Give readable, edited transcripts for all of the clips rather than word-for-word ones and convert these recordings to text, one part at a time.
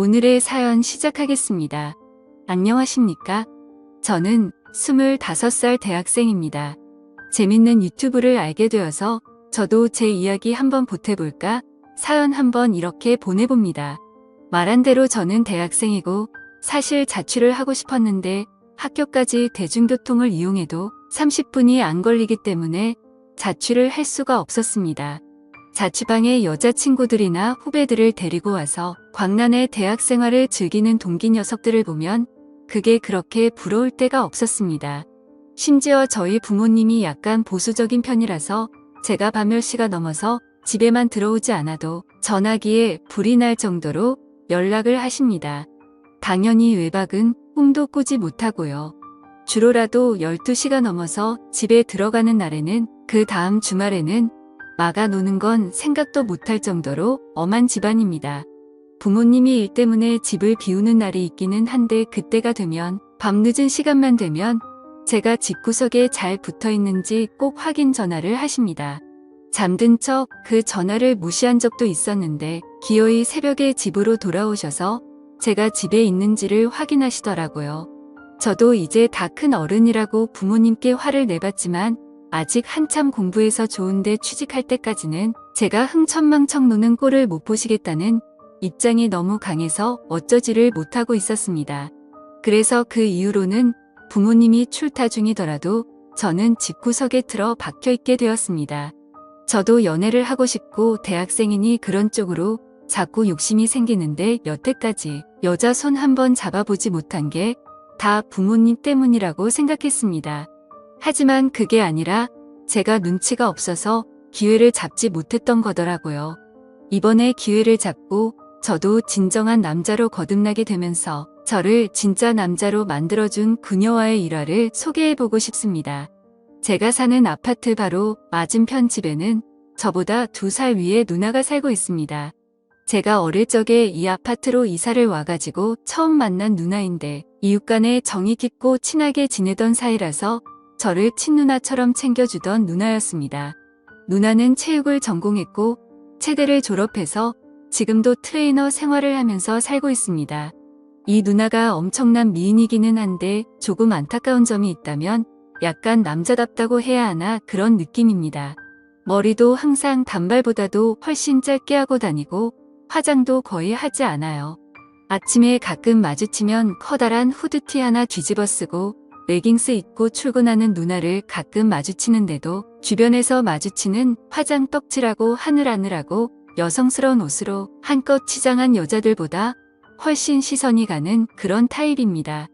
오늘의 사연 시작하겠습니다. 안녕하십니까? 저는 25살 대학생입니다. 재밌는 유튜브를 알게 되어서 저도 제 이야기 한번 보태볼까 사연 한번 이렇게 보내봅니다. 말한 대로 저는 대학생이고 사실 자취를 하고 싶었는데 학교까지 대중교통을 이용해도 30분이 안 걸리기 때문에 자취를 할 수가 없었습니다. 자취방에 여자친구들이나 후배들을 데리고 와서 광란의 대학생활을 즐기는 동기 녀석들을 보면 그게 그렇게 부러울 때가 없었습니다. 심지어 저희 부모님이 약간 보수적인 편이라서 제가 밤 10시가 넘어서 집에만 들어오지 않아도 전화기에 불이 날 정도로 연락을 하십니다. 당연히 외박은 꿈도 꾸지 못하고요. 주로라도 12시가 넘어서 집에 들어가는 날에는 그 다음 주말에는 마가 노는 건 생각도 못할 정도로 엄한 집안입니다. 부모님이 일 때문에 집을 비우는 날이 있기는 한데 그때가 되면 밤늦은 시간만 되면 제가 집구석에 잘 붙어 있는지 꼭 확인 전화를 하십니다. 잠든 척 그 전화를 무시한 적도 있었는데 기어이 새벽에 집으로 돌아오셔서 제가 집에 있는지를 확인하시더라고요. 저도 이제 다 큰 어른이라고 부모님께 화를 내봤지만 아직 한참 공부해서 좋은데 취직할 때까지는 제가 흥청망청 노는 꼴을 못 보시겠다는 입장이 너무 강해서 어쩌지를 못하고 있었습니다. 그래서 그 이후로는 부모님이 출타 중이더라도 저는 집구석에 틀어 박혀 있게 되었습니다. 저도 연애를 하고 싶고 대학생이니 그런 쪽으로 자꾸 욕심이 생기는데 여태까지 여자 손 한번 잡아보지 못한 게 다 부모님 때문이라고 생각했습니다. 하지만 그게 아니라 제가 눈치가 없어서 기회를 잡지 못했던 거더라고요. 이번에 기회를 잡고 저도 진정한 남자로 거듭나게 되면서 저를 진짜 남자로 만들어준 그녀와의 일화를 소개해보고 싶습니다. 제가 사는 아파트 바로 맞은편 집에는 저보다 2살 위에 누나가 살고 있습니다. 제가 어릴 적에 이 아파트로 이사를 와가지고 처음 만난 누나인데 이웃 간에 정이 깊고 친하게 지내던 사이라서 저를 친누나처럼 챙겨주던 누나였습니다. 누나는 체육을 전공했고 체대를 졸업해서 지금도 트레이너 생활을 하면서 살고 있습니다. 이 누나가 엄청난 미인이기는 한데 조금 안타까운 점이 있다면 약간 남자답다고 해야 하나 그런 느낌입니다. 머리도 항상 단발보다도 훨씬 짧게 하고 다니고 화장도 거의 하지 않아요. 아침에 가끔 마주치면 커다란 후드티 하나 뒤집어 쓰고 레깅스 입고 출근하는 누나를 가끔 마주치는데도 주변에서 마주치는 화장 떡칠하고 하늘하늘하고 여성스러운 옷으로 한껏 치장한 여자들보다 훨씬 시선이 가는 그런 타입입니다.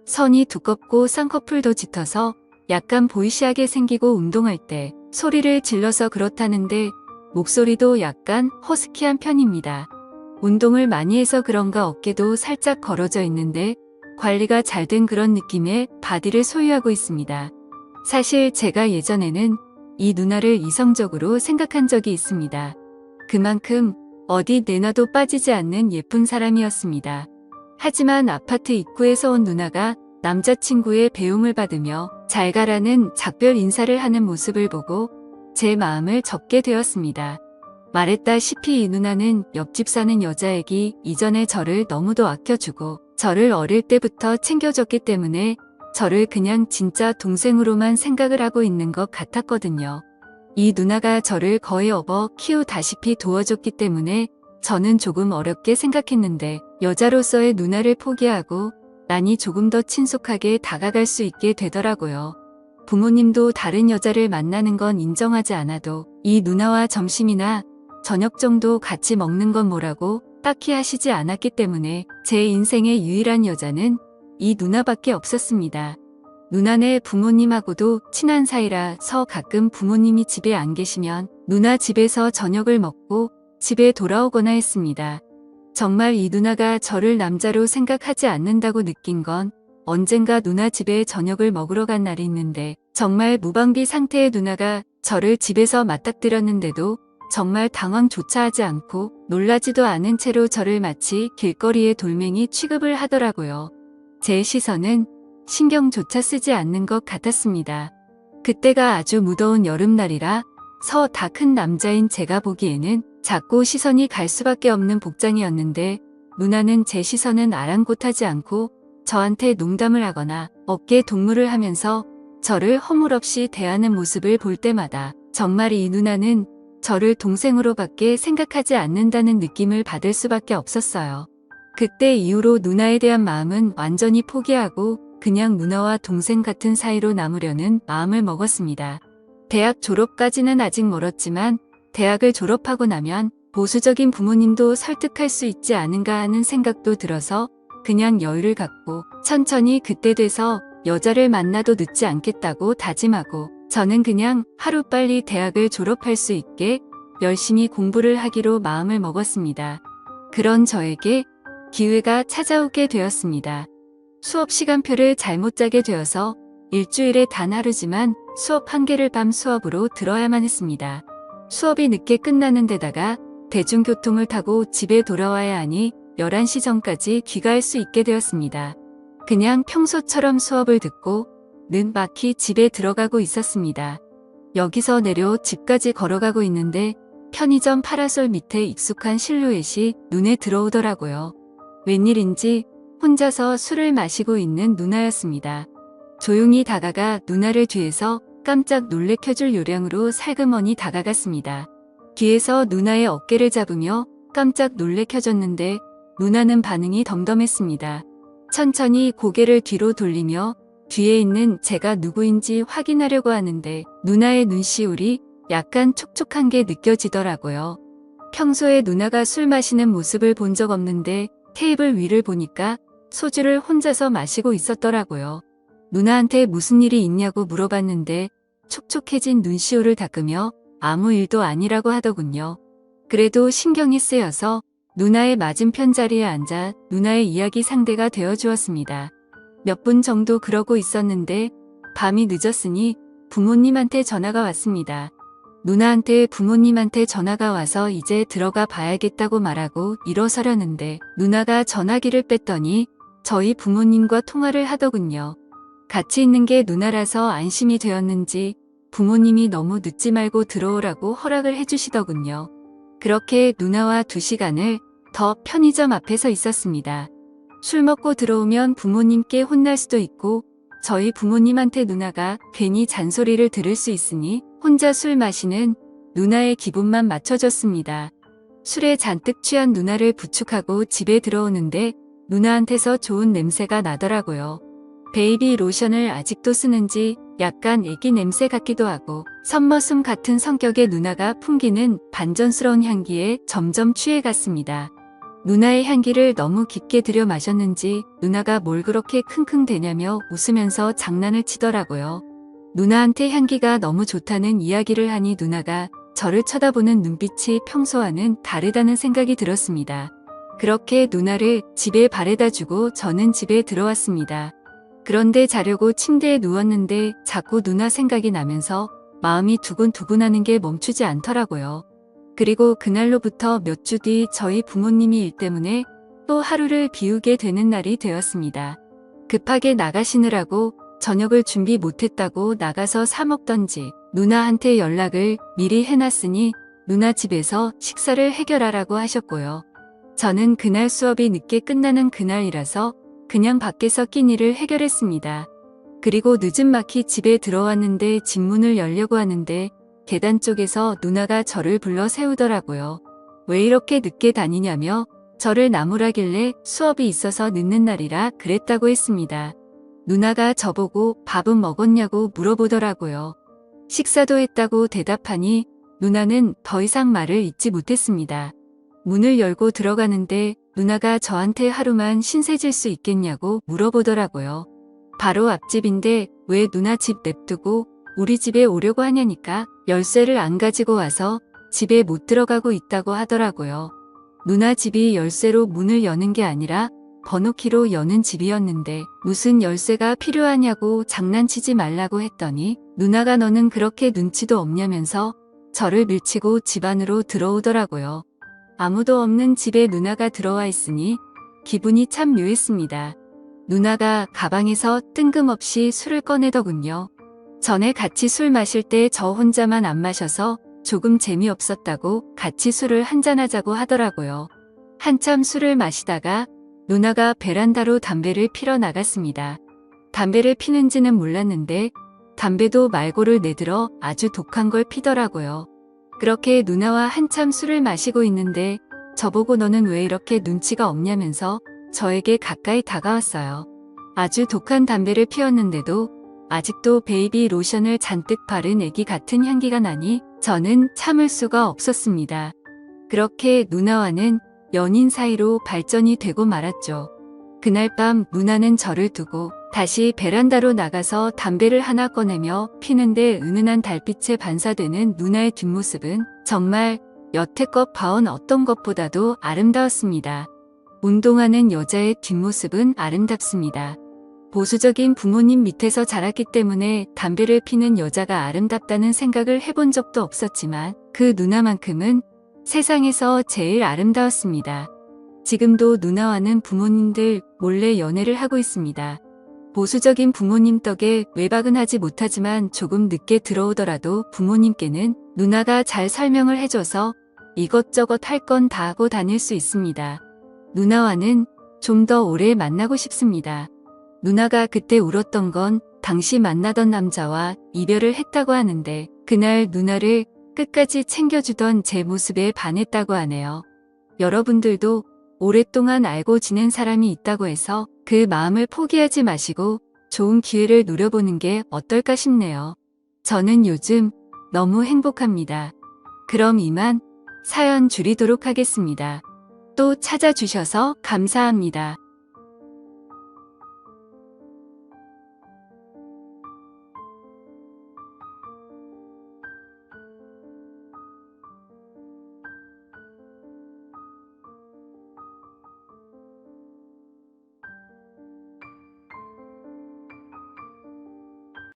선이 두껍고 쌍꺼풀도 짙어서 약간 보이시하게 생기고 운동할 때 소리를 질러서 그렇다는데 목소리도 약간 허스키한 편입니다. 운동을 많이 해서 그런가 어깨도 살짝 걸어져 있는데 관리가 잘 된 그런 느낌의 바디를 소유하고 있습니다. 사실 제가 예전에는 이 누나를 이성적으로 생각한 적이 있습니다. 그만큼 어디 내놔도 빠지지 않는 예쁜 사람이었습니다. 하지만 아파트 입구에서 온 누나가 남자친구의 배웅을 받으며 잘 가라는 작별 인사를 하는 모습을 보고 제 마음을 접게 되었습니다. 말했다시피 이 누나는 옆집 사는 여자애기 이전에 저를 너무도 아껴주고 저를 어릴 때부터 챙겨줬기 때문에 저를 그냥 진짜 동생으로만 생각을 하고 있는 것 같았거든요. 이 누나가 저를 거의 업어 키우다시피 도와줬기 때문에 저는 조금 어렵게 생각했는데 여자로서의 누나를 포기하고 나니 조금 더 친숙하게 다가갈 수 있게 되더라고요. 부모님도 다른 여자를 만나는 건 인정하지 않아도 이 누나와 점심이나 저녁 정도 같이 먹는 건 뭐라고 딱히 하시지 않았기 때문에 제 인생의 유일한 여자는 이 누나밖에 없었습니다. 누나네 부모님하고도 친한 사이라서 가끔 부모님이 집에 안 계시면 누나 집에서 저녁을 먹고 집에 돌아오거나 했습니다. 정말 이 누나가 저를 남자로 생각하지 않는다고 느낀 건 언젠가 누나 집에 저녁을 먹으러 간 날이 있는데 정말 무방비 상태의 누나가 저를 집에서 맞닥뜨렸는데도 정말 당황조차 하지 않고 놀라지도 않은 채로 저를 마치 길거리의 돌멩이 취급을 하더라고요. 제 시선은 신경조차 쓰지 않는 것 같았습니다. 그때가 아주 무더운 여름날이라 서 다 큰 남자인 제가 보기에는 작고 시선이 갈 수밖에 없는 복장이었는데 누나는 제 시선은 아랑곳하지 않고 저한테 농담을 하거나 어깨 동무를 하면서 저를 허물없이 대하는 모습을 볼 때마다 정말 이 누나는 저를 동생으로밖에 생각하지 않는다는 느낌을 받을 수밖에 없었어요. 그때 이후로 누나에 대한 마음은 완전히 포기하고 그냥 누나와 동생 같은 사이로 남으려는 마음을 먹었습니다. 대학 졸업까지는 아직 멀었지만 대학을 졸업하고 나면 보수적인 부모님도 설득할 수 있지 않은가 하는 생각도 들어서 그냥 여유를 갖고 천천히 그때 돼서 여자를 만나도 늦지 않겠다고 다짐하고 저는 그냥 하루빨리 대학을 졸업할 수 있게 열심히 공부를 하기로 마음을 먹었습니다. 그런 저에게 기회가 찾아오게 되었습니다. 수업 시간표를 잘못 짜게 되어서 일주일에 단 하루지만 수업 1개를 밤 수업으로 들어야만 했습니다. 수업이 늦게 끝나는 데다가 대중교통을 타고 집에 돌아와야 하니 11시 전까지 귀가할 수 있게 되었습니다. 그냥 평소처럼 수업을 듣고 늦막히 집에 들어가고 있었습니다. 여기서 내려 집까지 걸어가고 있는데 편의점 파라솔 밑에 익숙한 실루엣이 눈에 들어오더라고요. 웬일인지 혼자서 술을 마시고 있는 누나였습니다. 조용히 다가가 누나를 뒤에서 깜짝 놀래켜줄 요량으로 살그머니 다가갔습니다. 뒤에서 누나의 어깨를 잡으며 깜짝 놀래켜줬는데 누나는 반응이 덤덤했습니다. 천천히 고개를 뒤로 돌리며 뒤에 있는 제가 누구인지 확인하려고 하는데 누나의 눈시울이 약간 촉촉한 게 느껴지더라고요. 평소에 누나가 술 마시는 모습을 본 적 없는데 테이블 위를 보니까 소주를 혼자서 마시고 있었더라고요. 누나한테 무슨 일이 있냐고 물어봤는데 촉촉해진 눈시울을 닦으며 아무 일도 아니라고 하더군요. 그래도 신경이 쓰여서 누나의 맞은편 자리에 앉아 누나의 이야기 상대가 되어주었습니다. 몇 분 정도 그러고 있었는데 밤이 늦었으니 부모님한테 전화가 왔습니다. 누나한테 부모님한테 전화가 와서 이제 들어가 봐야겠다고 말하고 일어서려는데 누나가 전화기를 뺐더니 저희 부모님과 통화를 하더군요. 같이 있는 게 누나라서 안심이 되었는지 부모님이 너무 늦지 말고 들어오라고 허락을 해주시더군요. 그렇게 누나와 2시간을 더 편의점 앞에서 있었습니다. 술 먹고 들어오면 부모님께 혼날 수도 있고 저희 부모님한테 누나가 괜히 잔소리를 들을 수 있으니 혼자 술 마시는 누나의 기분만 맞춰줬습니다. 술에 잔뜩 취한 누나를 부축하고 집에 들어오는데 누나한테서 좋은 냄새가 나더라고요. 베이비 로션을 아직도 쓰는지 약간 애기 냄새 같기도 하고 선머슴 같은 성격의 누나가 풍기는 반전스러운 향기에 점점 취해갔습니다. 누나의 향기를 너무 깊게 들여 마셨는지 누나가 뭘 그렇게 킁킁대냐며 웃으면서 장난을 치더라고요. 누나한테 향기가 너무 좋다는 이야기를 하니 누나가 저를 쳐다보는 눈빛이 평소와는 다르다는 생각이 들었습니다. 그렇게 누나를 집에 바래다 주고 저는 집에 들어왔습니다. 그런데 자려고 침대에 누웠는데 자꾸 누나 생각이 나면서 마음이 두근두근하는 게 멈추지 않더라고요. 그리고 그날로부터 몇 주 뒤 저희 부모님이 일 때문에 또 하루를 비우게 되는 날이 되었습니다. 급하게 나가시느라고 저녁을 준비 못했다고 나가서 사 먹던지 누나한테 연락을 미리 해놨으니 누나 집에서 식사를 해결하라고 하셨고요. 저는 그날 수업이 늦게 끝나는 그날이라서 그냥 밖에서 끼니를 해결했습니다. 그리고 늦은막히 집에 들어왔는데 집 문을 열려고 하는데 계단 쪽에서 누나가 저를 불러 세우더라고요. 왜 이렇게 늦게 다니냐며 저를 나무라길래 수업이 있어서 늦는 날이라 그랬다고 했습니다. 누나가 저보고 밥은 먹었냐고 물어보더라고요. 식사도 했다고 대답하니 누나는 더 이상 말을 잇지 못했습니다. 문을 열고 들어가는데 누나가 저한테 하루만 신세질 수 있겠냐고 물어보더라고요. 바로 앞집인데 왜 누나 집 냅두고 우리 집에 오려고 하냐니까 열쇠를 안 가지고 와서 집에 못 들어가고 있다고 하더라고요. 누나 집이 열쇠로 문을 여는 게 아니라 번호키로 여는 집이었는데 무슨 열쇠가 필요하냐고 장난치지 말라고 했더니 누나가 너는 그렇게 눈치도 없냐면서 저를 밀치고 집 안으로 들어오더라고요. 아무도 없는 집에 누나가 들어와 있으니 기분이 참 묘했습니다. 누나가 가방에서 뜬금없이 술을 꺼내더군요. 전에 같이 술 마실 때 저 혼자만 안 마셔서 조금 재미없었다고 같이 술을 한잔하자고 하더라고요. 한참 술을 마시다가 누나가 베란다로 담배를 피러 나갔습니다. 담배를 피는지는 몰랐는데 담배도 말고를 내들어 아주 독한 걸 피더라고요. 그렇게 누나와 한참 술을 마시고 있는데 저보고 너는 왜 이렇게 눈치가 없냐면서 저에게 가까이 다가왔어요. 아주 독한 담배를 피웠는데도 아직도 베이비 로션을 잔뜩 바른 애기 같은 향기가 나니 저는 참을 수가 없었습니다. 그렇게 누나와는 연인 사이로 발전이 되고 말았죠. 그날 밤 누나는 저를 두고 다시 베란다로 나가서 담배를 하나 꺼내며 피는데 은은한 달빛에 반사되는 누나의 뒷모습은 정말 여태껏 봐온 어떤 것보다도 아름다웠습니다. 운동하는 여자의 뒷모습은 아름답습니다. 보수적인 부모님 밑에서 자랐기 때문에 담배를 피는 여자가 아름답다는 생각을 해본 적도 없었지만 그 누나만큼은 세상에서 제일 아름다웠습니다. 지금도 누나와는 부모님들 몰래 연애를 하고 있습니다. 보수적인 부모님 덕에 외박은 하지 못하지만 조금 늦게 들어오더라도 부모님께는 누나가 잘 설명을 해줘서 이것저것 할 건 다 하고 다닐 수 있습니다. 누나와는 좀 더 오래 만나고 싶습니다. 누나가 그때 울었던 건 당시 만나던 남자와 이별을 했다고 하는데 그날 누나를 끝까지 챙겨주던 제 모습에 반했다고 하네요. 여러분들도 오랫동안 알고 지낸 사람이 있다고 해서 그 마음을 포기하지 마시고 좋은 기회를 노려보는 게 어떨까 싶네요. 저는 요즘 너무 행복합니다. 그럼 이만 사연 줄이도록 하겠습니다. 또 찾아주셔서 감사합니다.